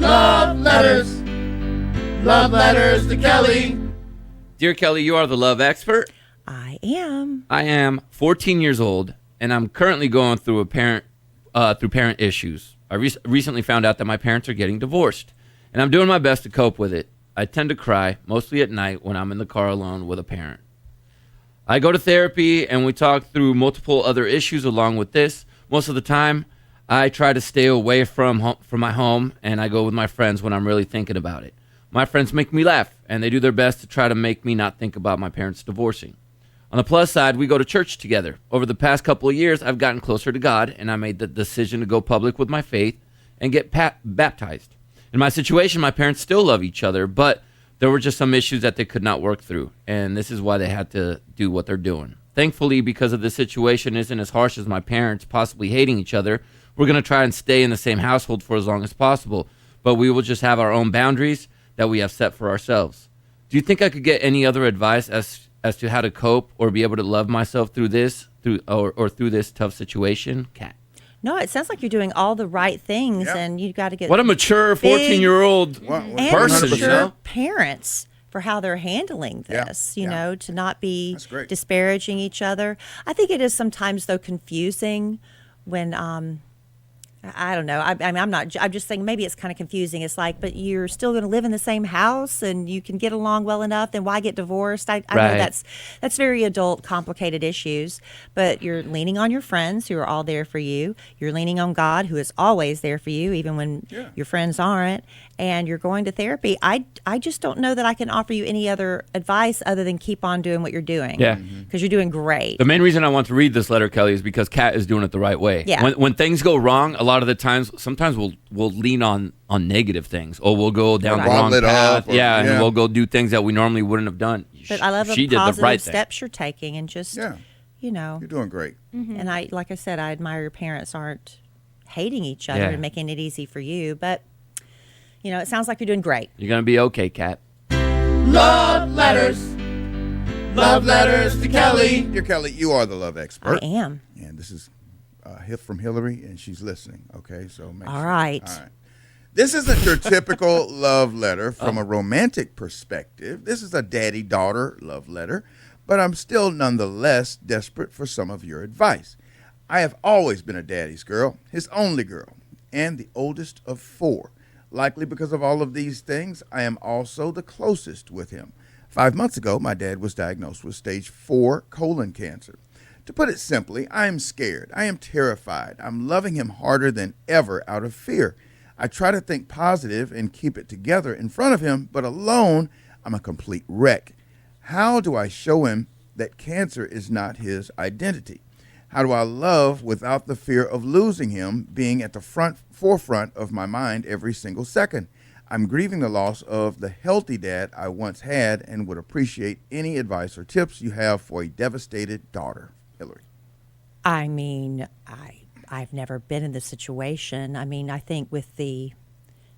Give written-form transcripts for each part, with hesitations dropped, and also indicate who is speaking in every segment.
Speaker 1: Love letters. Love letters to Kellie.
Speaker 2: Dear Kellie, you are the love expert.
Speaker 3: I am.
Speaker 2: I am 14 years old, and I'm currently going through parent issues. I recently found out that my parents are getting divorced, and I'm doing my best to cope with it. I tend to cry, mostly at night when I'm in the car alone with a parent. I go to therapy, and we talk through multiple other issues along with this. Most of the time, I try to stay away from my home, and I go with my friends when I'm really thinking about it. My friends make me laugh, and they do their best to try to make me not think about my parents divorcing. On the plus side, we go to church together. Over the past couple of years, I've gotten closer to God, and I made the decision to go public with my faith and get baptized. In my situation, my parents still love each other, but there were just some issues that they could not work through, and this is why they had to do what they're doing. Thankfully, because of this situation isn't as harsh as my parents possibly hating each other, we're going to try and stay in the same household for as long as possible, but we will just have our own boundaries that we have set for ourselves. Do you think I could get any other advice as to how to cope or be able to love myself through this, through this tough situation? Kat.
Speaker 3: No, it sounds like you're doing all the right things, and you got to get
Speaker 2: what a mature 14-year-old person,
Speaker 3: mature parents for how they're handling this. You know, to not be disparaging each other. I think it is sometimes though confusing when I don't know. I'm just saying maybe it's kind of confusing. It's like, but you're still going to live in the same house and you can get along well enough. Then why get divorced? I know that's very adult, complicated issues. But you're leaning on your friends who are all there for you. You're leaning on God, who is always there for you, even when your friends aren't. And you're going to therapy. I just don't know that I can offer you any other advice other than keep on doing what you're doing.
Speaker 2: Yeah,
Speaker 3: because you're doing great.
Speaker 2: The main reason I want to read this letter, Kellie, is because Kat is doing it the right way.
Speaker 3: Yeah.
Speaker 2: When things go wrong, a lot of the times, sometimes we'll lean on negative things, or we'll go down the wrong path. And we'll go do things that we normally wouldn't have done.
Speaker 3: But I love the positive steps you're taking, and just you know,
Speaker 4: you're doing great.
Speaker 3: And like I said, I admire your parents aren't hating each other and making it easy for you, but. You know, it sounds like you're doing great.
Speaker 2: You're going to be okay, Kat.
Speaker 1: Love letters. Love letters to Kellie.
Speaker 4: Dear Kellie, you are the love expert.
Speaker 3: I am.
Speaker 4: And this is from Hillary, and she's listening. Okay, so make
Speaker 3: All
Speaker 4: sure.
Speaker 3: right.
Speaker 4: All right. This isn't your typical love letter from a romantic perspective. This is a daddy-daughter love letter, but I'm still nonetheless desperate for some of your advice. I have always been a daddy's girl, his only girl, and the oldest of 4. Likely because of all of these things, I am also the closest with him. 5 months ago, my dad was diagnosed with stage 4 colon cancer. To put it simply, I am scared. I am terrified. I'm loving him harder than ever out of fear. I try to think positive and keep it together in front of him, but alone, I'm a complete wreck. How do I show him that cancer is not his identity? How do I love without the fear of losing him being at the forefront of my mind every single second? I'm grieving the loss of the healthy dad I once had and would appreciate any advice or tips you have for a devastated daughter. Hillary.
Speaker 3: I mean, I've never been in this situation. I mean, I think with the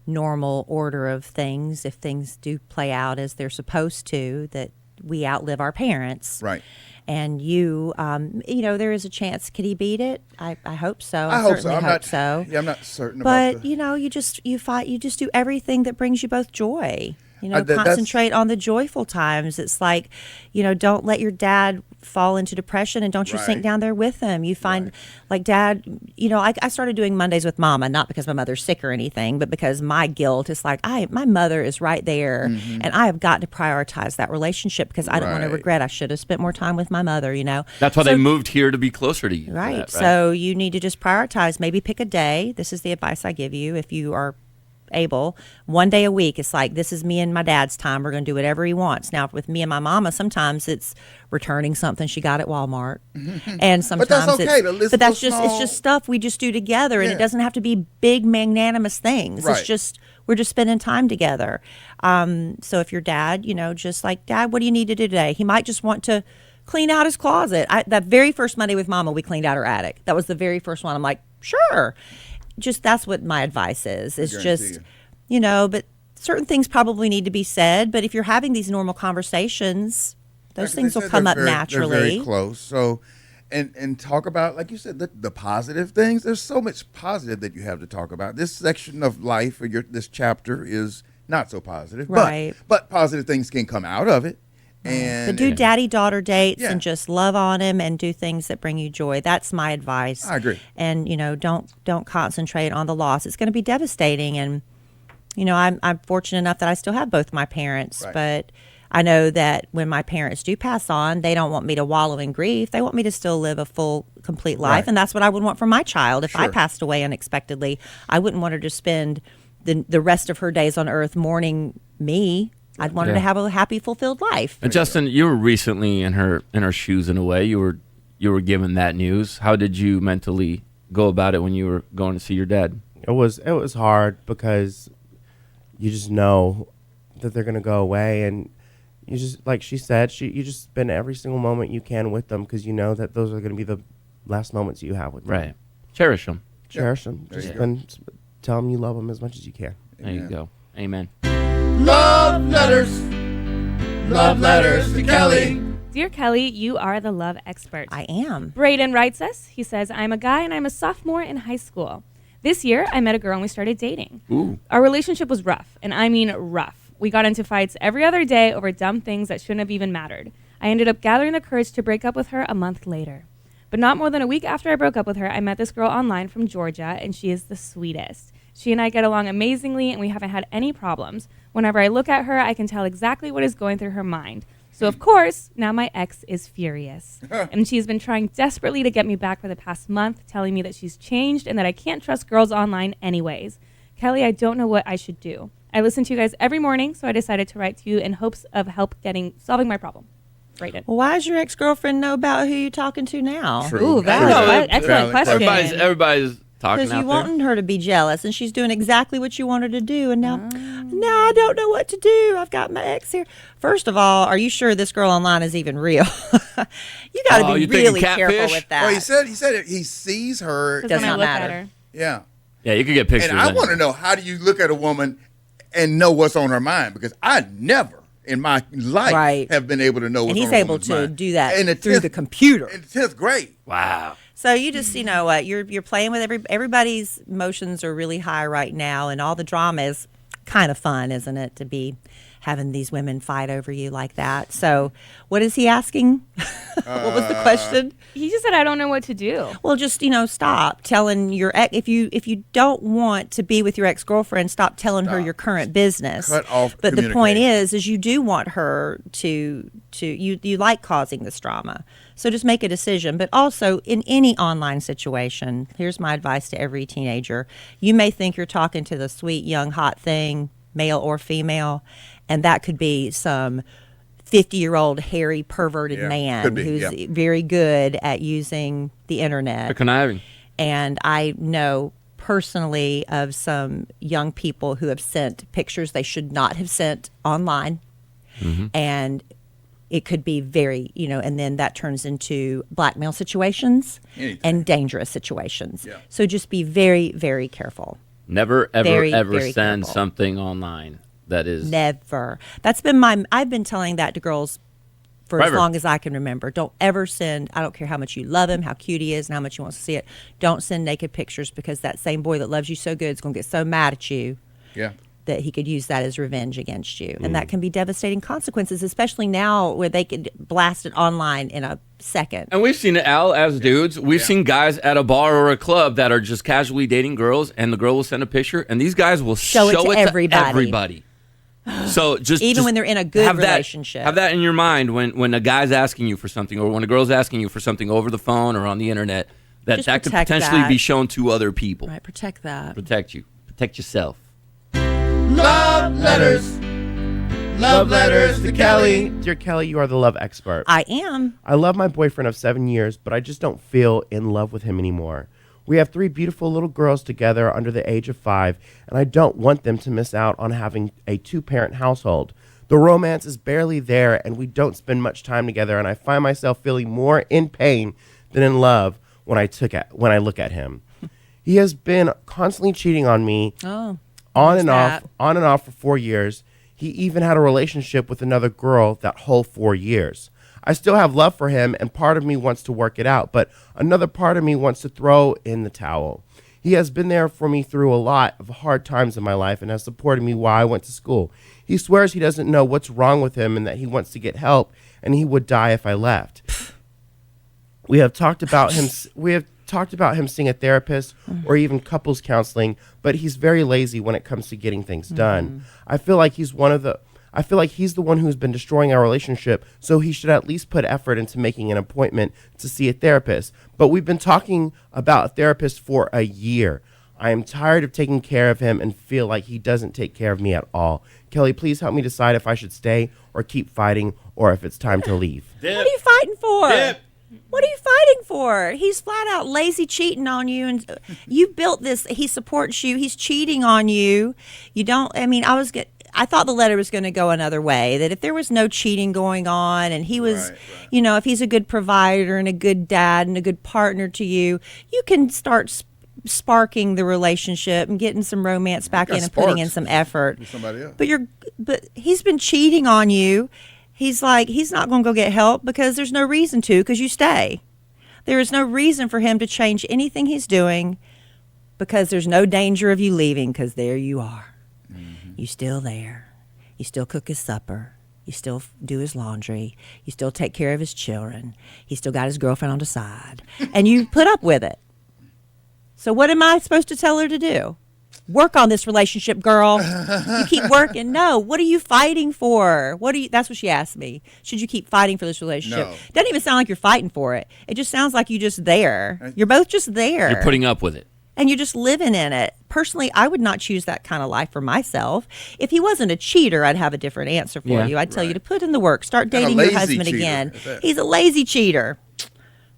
Speaker 3: normal order of things, if things do play out as they're supposed to, that we outlive our parents.
Speaker 4: Right.
Speaker 3: And you know, there is a chance. Could he beat it? I hope so.
Speaker 4: I hope so.
Speaker 3: Certainly hope so.
Speaker 4: Yeah, I'm not certain
Speaker 3: but,
Speaker 4: about
Speaker 3: you know, you just do everything that brings you both joy. You know, concentrate on the joyful times. It's like, you know, don't let your dad fall into depression, and don't you sink down there with him. You find, like, Dad, you know, I started doing Mondays with Mama, not because my mother's sick or anything, but because my guilt is like, my mother is right there, and I have got to prioritize that relationship because I don't want to regret I should have spent more time with my mother, you know.
Speaker 2: That's why they moved here to be closer to you.
Speaker 3: Right. So you need to just prioritize. Maybe pick a day. This is the advice I give you if you are able. One day a week, it's like, this is me and my dad's time. We're going to do whatever he wants. Now, with me and my mama, sometimes it's returning something she got at Walmart, and sometimes
Speaker 4: but that's okay.
Speaker 3: But that's just it's just stuff we just do together, and it doesn't have to be big magnanimous things. It's just we're just spending time together. So if your dad, you know, just like, Dad, what do you need to do today? He might just want to clean out his closet. That very first Monday with Mama, we cleaned out her attic. That was the very first one. I'm like, sure. Just that's what my advice is. It's just, you know, but certain things probably need to be said. But if you're having these normal conversations, those things will come up naturally.
Speaker 4: They're very close. So and talk about, like you said, the positive things. There's so much positive that you have to talk about. This section of life, or this chapter, is not so positive,
Speaker 3: right?
Speaker 4: But positive things can come out of it. And
Speaker 3: but do daddy-daughter dates
Speaker 4: yeah.
Speaker 3: and just love on him and do things that bring you joy. That's my advice.
Speaker 4: I agree.
Speaker 3: And don't concentrate on the loss. It's going to be devastating. And I'm fortunate enough that I still have both my parents,
Speaker 4: right.
Speaker 3: but I know that when my parents do pass on, they don't want me to wallow in grief. They want me to still live a full, complete life,
Speaker 4: right.
Speaker 3: and that's what I would want for my child. If
Speaker 4: sure.
Speaker 3: I passed away unexpectedly, I wouldn't want her to spend the rest of her days on earth mourning me. I'd want her to have a happy, fulfilled life.
Speaker 2: And Justin, you were recently in her shoes in a way. You were given that news. How did you mentally go about it when you were going to see your dad?
Speaker 5: It was hard because you just know that they're gonna go away, and you just, like she said, you just spend every single moment you can with them because you know that those are gonna be the last moments you have with them.
Speaker 2: Right. Cherish them.
Speaker 5: Cherish them. Just tell them you love them as much as you can.
Speaker 2: There you go. Amen.
Speaker 1: Love letters. Love letters to Kellie.
Speaker 6: Dear Kellie, you are the love expert.
Speaker 3: I am.
Speaker 6: Braden writes us. He says, I'm a guy and I'm a sophomore in high school. This year, I met a girl and we started dating.
Speaker 2: Ooh.
Speaker 6: Our relationship was rough, and I mean rough. We got into fights every other day over dumb things that shouldn't have even mattered. I ended up gathering the courage to break up with her a month later. But not more than a week after I broke up with her, I met this girl online from Georgia, and she is the sweetest. She and I get along amazingly, and we haven't had any problems. Whenever I look at her, I can tell exactly what is going through her mind. So, of course, now my ex is furious. And she's been trying desperately to get me back for the past month, telling me that she's changed and that I can't trust girls online anyways. Kellie, I don't know what I should do. I listen to you guys every morning, so I decided to write to you in hopes of help solving my problem. Braden.
Speaker 3: Well, why does your ex-girlfriend know about who you're talking to now?
Speaker 4: True.
Speaker 6: Ooh, that's excellent question.
Speaker 2: Everybody's talking
Speaker 3: Because
Speaker 2: out
Speaker 3: you
Speaker 2: there.
Speaker 3: wanting her to be jealous, and she's doing exactly what you want her to do. And now I don't know what to do. I've got my ex here. First of all, are you sure this girl online is even real? You got to be
Speaker 2: you thinking
Speaker 3: really
Speaker 2: catfish?
Speaker 3: careful with that.
Speaker 4: Well, he said he sees her.
Speaker 6: Because
Speaker 3: Does
Speaker 6: when I
Speaker 3: not
Speaker 6: look
Speaker 3: matter.
Speaker 6: at her.
Speaker 4: Yeah.
Speaker 2: Yeah, you could get pictures.
Speaker 4: And I want to know, how do you look at a woman and know what's on her mind? Because I never in my life
Speaker 3: Right.
Speaker 4: have been able to know what's
Speaker 3: and
Speaker 4: on
Speaker 3: he's
Speaker 4: a
Speaker 3: able
Speaker 4: woman's
Speaker 3: to
Speaker 4: mind.
Speaker 3: do that
Speaker 4: In the
Speaker 3: through
Speaker 4: 10th
Speaker 3: the computer.
Speaker 4: In the 10th grade.
Speaker 2: Wow.
Speaker 3: So you just, what, you're playing with everybody's emotions are really high right now, and all the drama is kind of fun, isn't it, to be having these women fight over you like that. So what is he asking? What was the question?
Speaker 6: He just said, I don't know what to do.
Speaker 3: Well, just, stop telling your ex. If you don't want to be with your ex-girlfriend, stop telling her your current business.
Speaker 4: Cut off
Speaker 3: But the point
Speaker 4: communication.
Speaker 3: is you do want her to you like causing this drama. So just make a decision. But also, in any online situation, here's my advice to every teenager. You may think you're talking to the sweet, young, hot thing, male or female, and that could be some 50-year-old hairy perverted man
Speaker 4: could be,
Speaker 3: who's very good at using the internet.
Speaker 2: They're conniving.
Speaker 3: And I know personally of some young people who have sent pictures they should not have sent online. And it could be very, and then that turns into blackmail situations and dangerous situations.
Speaker 4: Yeah.
Speaker 3: So just be very, very careful.
Speaker 2: Never, ever,
Speaker 3: Very,
Speaker 2: ever
Speaker 3: very
Speaker 2: send
Speaker 3: careful.
Speaker 2: something online that is.
Speaker 3: Never. That's been I've been telling that to girls for
Speaker 2: Forever.
Speaker 3: as long as I can remember. Don't ever send, I don't care how much you love him, how cute he is, and how much you want to see it. Don't send naked pictures, because that same boy that loves you so good is going to get so mad at you
Speaker 4: Yeah.
Speaker 3: that he could use that as revenge against you. And that can be devastating consequences, especially now where they could blast it online in a second.
Speaker 2: And we've seen it, Al, as dudes. We've seen guys at a bar or a club that are just casually dating girls, and the girl will send a picture, and these guys will show it to everybody. So just
Speaker 3: when they're in a good
Speaker 2: have
Speaker 3: relationship.
Speaker 2: Have that in your mind when a guy's asking you for something, or when a girl's asking you for something over the phone or on the internet, that
Speaker 3: Just
Speaker 2: could
Speaker 3: protect
Speaker 2: potentially
Speaker 3: that.
Speaker 2: be shown to other people.
Speaker 3: Right, protect that.
Speaker 2: Protect you. Protect yourself.
Speaker 1: Love letters. Love letters to Kellie.
Speaker 5: Dear Kellie, you are the love expert.
Speaker 3: I am.
Speaker 5: I love my boyfriend of 7 years, but I just don't feel in love with him anymore. We have 3 beautiful little girls together under the age of 5, and I don't want them to miss out on having a 2-parent household. The romance is barely there, and we don't spend much time together, and I find myself feeling more in pain than in love when I look at him. He has been constantly cheating on me.
Speaker 3: Oh.
Speaker 5: on
Speaker 3: There's
Speaker 5: and off for 4 years. He even had a relationship with another girl that whole 4 years. I still have love for him, and part of me wants to work it out, but another part of me wants to throw in the towel. He has been there for me through a lot of hard times in my life and has supported me while I went to school. He swears he doesn't know what's wrong with him and that he wants to get help, and he would die if I left. We have talked about him seeing a therapist or even couples counseling, but he's very lazy when it comes to getting things done. I feel like he's the one who's been destroying our relationship, so he should at least put effort into making an appointment to see a therapist. But we've been talking about a therapist for a year. I am tired of taking care of him and feel like he doesn't take care of me at all. Kellie, please help me decide if I should stay or keep fighting or if it's time to leave.
Speaker 3: What are you fighting for? What are you fighting for? He's flat out lazy, cheating on you, and you built this. He supports you. He's cheating on you. You don't. I mean, I thought the letter was going to go another way. That if there was no cheating going on, and he was, you know, if he's a good provider and a good dad and a good partner to you, you can start sparking the relationship and getting some romance back in and putting in some effort.
Speaker 4: Somebody else.
Speaker 3: But he's been cheating on you. He's not going to go get help because there's no reason to, because you stay. There is no reason for him to change anything he's doing because there's no danger of you leaving, because there you are. You're still there. You still cook his supper. You still do his laundry. You still take care of his children. He still got his girlfriend on the side. And you put up with it. So what am I supposed to tell her to do? Work on this relationship, girl. You keep working. No. What are you fighting for? That's what she asked me. Should you keep fighting for this relationship?
Speaker 4: No.
Speaker 3: Doesn't even sound like you're fighting for it. It just sounds like you're just there. You're both just there.
Speaker 2: You're putting up with it.
Speaker 3: And you're just living in it. Personally, I would not choose that kind of life for myself. If he wasn't a cheater, I'd have a different answer for you. I'd tell you to put in the work. Start dating your husband again. He's a lazy cheater.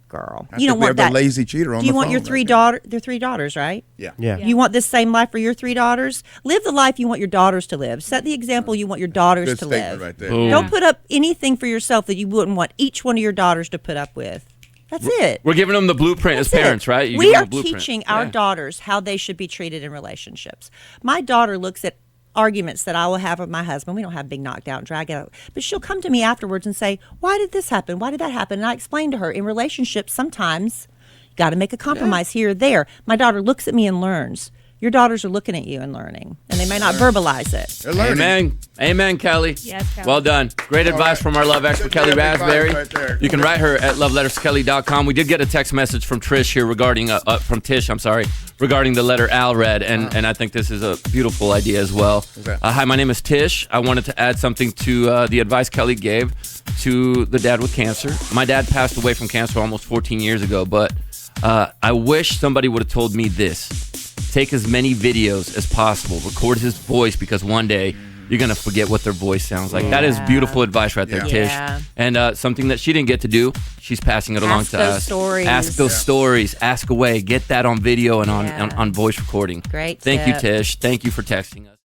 Speaker 3: Girl, you don't want that.
Speaker 4: A lazy cheater on
Speaker 3: Do you
Speaker 4: the
Speaker 3: want
Speaker 4: phone
Speaker 3: your three daughters, right?
Speaker 4: Yeah.
Speaker 3: You want this same life for your 3 daughters? Live the life you want your daughters to live. Set the example you want your daughters
Speaker 4: Good
Speaker 3: to
Speaker 4: statement
Speaker 3: live.
Speaker 4: right there.
Speaker 2: Boom.
Speaker 3: Don't put up anything for yourself that you wouldn't want each one of your daughters to put up with. That's it.
Speaker 2: We're giving them the blueprint as parents, right? You
Speaker 3: We
Speaker 2: give them
Speaker 3: are
Speaker 2: the blueprint.
Speaker 3: teaching our daughters how they should be treated in relationships. My daughter looks at arguments that I will have with my husband. We don't have big knockdown, drag out. But she'll come to me afterwards and say, why did this happen? Why did that happen? And I explain to her, in relationships, sometimes you got to make a compromise here or there. My daughter looks at me and learns. Your daughters are looking at you and learning, and they may not verbalize it.
Speaker 4: They're learning.
Speaker 2: Amen, Kellie.
Speaker 6: Yes, Kellie.
Speaker 2: Well done. Great advice from our love expert, Kellie Raspberry.
Speaker 4: Right there.
Speaker 2: You can write her at loveletterskelly.com. We did get a text message from Trish here regarding, from Tish, regarding the letter Al read, and I think this is a beautiful idea as well. Hi, my name is Tish. I wanted to add something to the advice Kellie gave to the dad with cancer. My dad passed away from cancer almost 14 years ago, but I wish somebody would have told me this. Take as many videos as possible. Record his voice, because one day you're going to forget what their voice sounds like. That is beautiful advice right there, Tish. And something that she didn't get to do, she's passing it along to us.
Speaker 3: Stories.
Speaker 2: Ask those stories. Ask away. Get that on video and on voice recording.
Speaker 3: Great
Speaker 2: Thank you,
Speaker 3: tip.
Speaker 2: Tish. Thank you for texting us.